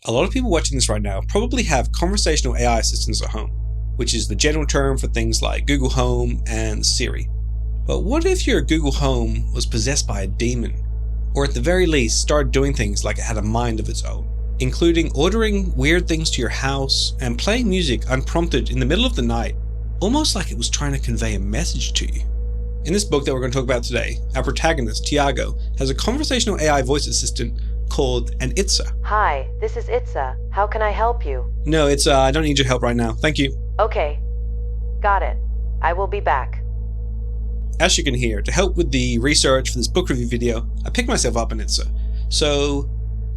A lot of people watching this right now probably have conversational AI assistants at home, which is the general term for things like Google Home and Siri. But what if your Google Home was possessed by a demon? Or at the very least, started doing things like it had a mind of its own, including ordering weird things to your house and playing music unprompted in the middle of the night, almost like it was trying to convey a message to you. In this book that we're going to talk about today, our protagonist, Tiago, has a conversational AI voice assistant called an Itza. Hi, this is Itza. How can I help you? No, Itza, I don't need your help right now. Thank you. Okay. Got it. I will be back. As you can hear, to help with the research for this book review video, I picked myself up an Itza. So,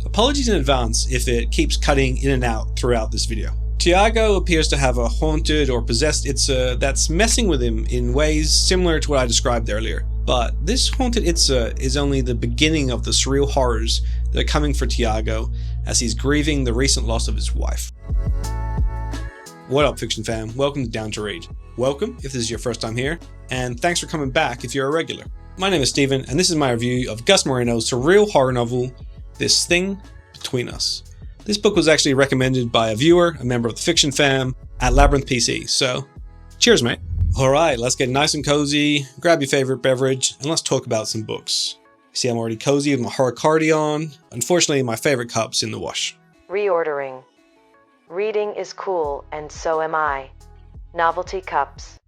apologies in advance if it keeps cutting in and out throughout this video. Tiago appears to have a haunted or possessed Itza that's messing with him in ways similar to what I described earlier. But this haunted Itza is only the beginning of the surreal horrors that are coming for Tiago as he's grieving the recent loss of his wife. What up, fiction fam? Welcome to Down to Read. Welcome if this is your first time here, and thanks for coming back if you're a regular. My name is Steven, and this is my review of Gus Moreno's surreal horror novel, This Thing Between Us. This book was actually recommended by a viewer, a member of the fiction fam, at Labyrinth PC, so cheers mate. Alright, let's get nice and cozy, grab your favorite beverage, and let's talk about some books. You see I'm already cozy with my horror cardi on. Unfortunately, my favorite cup's in the wash. Reordering. Reading is cool, and so am I. Novelty cups.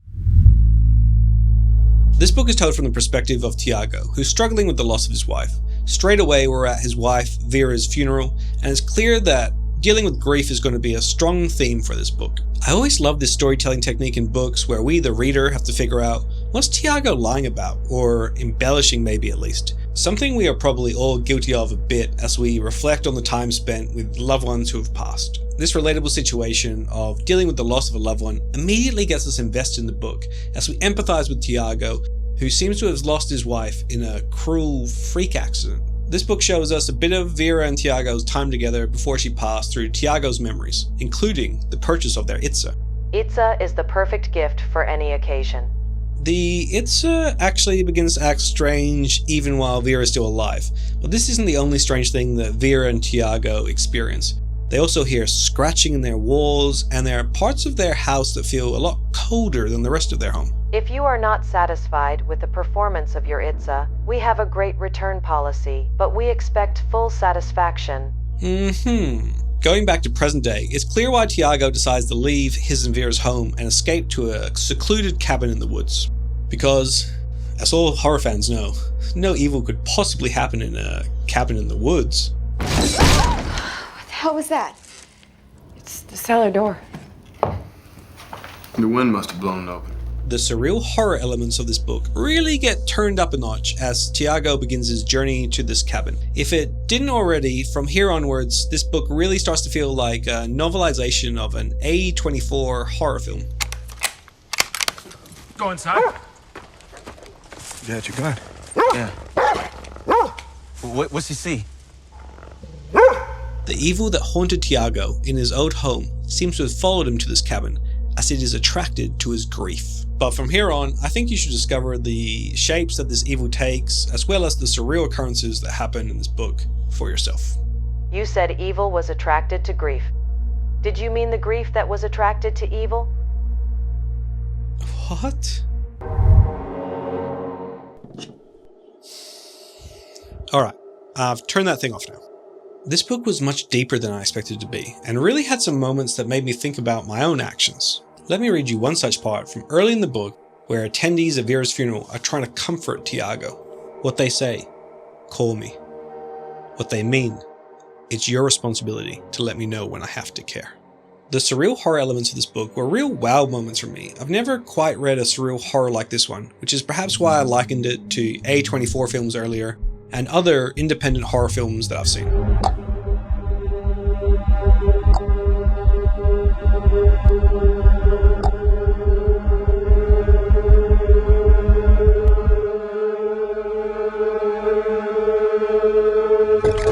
This book is told from the perspective of Tiago, who's struggling with the loss of his wife. Straight away, we're at his wife, Vera's funeral, and it's clear that dealing with grief is going to be a strong theme for this book. I always love this storytelling technique in books where we, the reader, have to figure out what's Tiago lying about, or embellishing maybe at least. Something we are probably all guilty of a bit as we reflect on the time spent with loved ones who have passed. This relatable situation of dealing with the loss of a loved one immediately gets us invested in the book as we empathize with Tiago, who seems to have lost his wife in a cruel freak accident. This book shows us a bit of Vera and Tiago's time together before she passed through Tiago's memories, including the purchase of their Itza. Itza is the perfect gift for any occasion. The Itza actually begins to act strange even while Vera is still alive, but this isn't the only strange thing that Vera and Tiago experience. They also hear scratching in their walls, and there are parts of their house that feel a lot colder than the rest of their home. If you are not satisfied with the performance of your Itza, we have a great return policy, but we expect full satisfaction. Going back to present day, it's clear why Tiago decides to leave his and Vera's home and escape to a secluded cabin in the woods. Because, as all horror fans know, no evil could possibly happen in a cabin in the woods. What the hell was that? It's the cellar door. The wind must have blown it open. The surreal horror elements of this book really get turned up a notch as Tiago begins his journey to this cabin. If it didn't already, from here onwards, this book really starts to feel like a novelization of an A24 horror film. Go inside. You got your gun? Yeah. What's he see? The evil that haunted Tiago in his old home seems to have followed him to this cabin, as it is attracted to his grief. But from here on, I think you should discover the shapes that this evil takes, as well as the surreal occurrences that happen in this book for yourself. You said evil was attracted to grief. Did you mean the grief that was attracted to evil? What? Alright, I've turned that thing off now. This book was much deeper than I expected it to be, and really had some moments that made me think about my own actions. Let me read you one such part from early in the book where attendees of Vera's funeral are trying to comfort Tiago. What they say, call me. What they mean, it's your responsibility to let me know when I have to care. The surreal horror elements of this book were real wow moments for me. I've never quite read a surreal horror like this one, which is perhaps why I likened it to A24 films earlier, and other independent horror films that I've seen.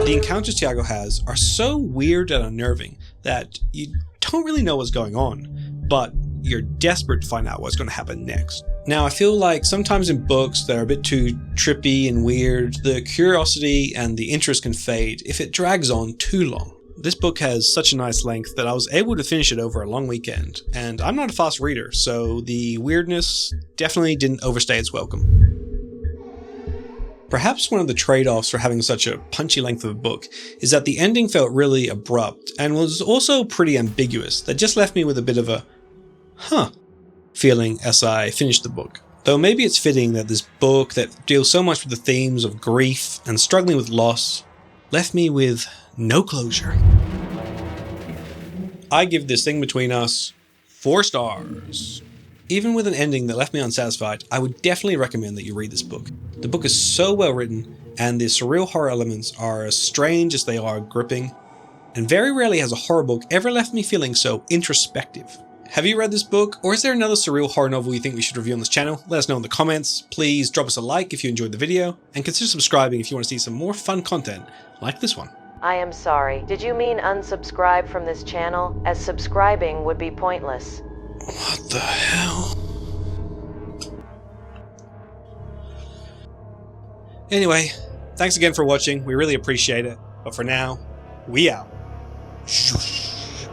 The encounters Tiago has are so weird and unnerving that you don't really know what's going on, but you're desperate to find out what's going to happen next. Now, I feel like sometimes in books that are a bit too trippy and weird, the curiosity and the interest can fade if it drags on too long. This book has such a nice length that I was able to finish it over a long weekend, and I'm not a fast reader, so the weirdness definitely didn't overstay its welcome. Perhaps one of the trade-offs for having such a punchy length of a book is that the ending felt really abrupt and was also pretty ambiguous, that just left me with a bit of a huh feeling as I finished the book. Though maybe it's fitting that this book that deals so much with the themes of grief and struggling with loss left me with no closure. I give This Thing Between Us 4 stars. Even with an ending that left me unsatisfied, I would definitely recommend that you read this book. The book is so well written, and the surreal horror elements are as strange as they are gripping, and very rarely has a horror book ever left me feeling so introspective. Have you read this book, or is there another surreal horror novel you think we should review on this channel? Let us know in the comments. Please drop us a like if you enjoyed the video, and consider subscribing if you want to see some more fun content like this one. I am sorry. Did you mean unsubscribe from this channel? As subscribing would be pointless. What the hell? Anyway, thanks again for watching. We really appreciate it. But for now, we out. Shush.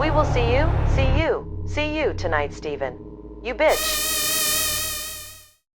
We will see you tonight, Stephen. You bitch.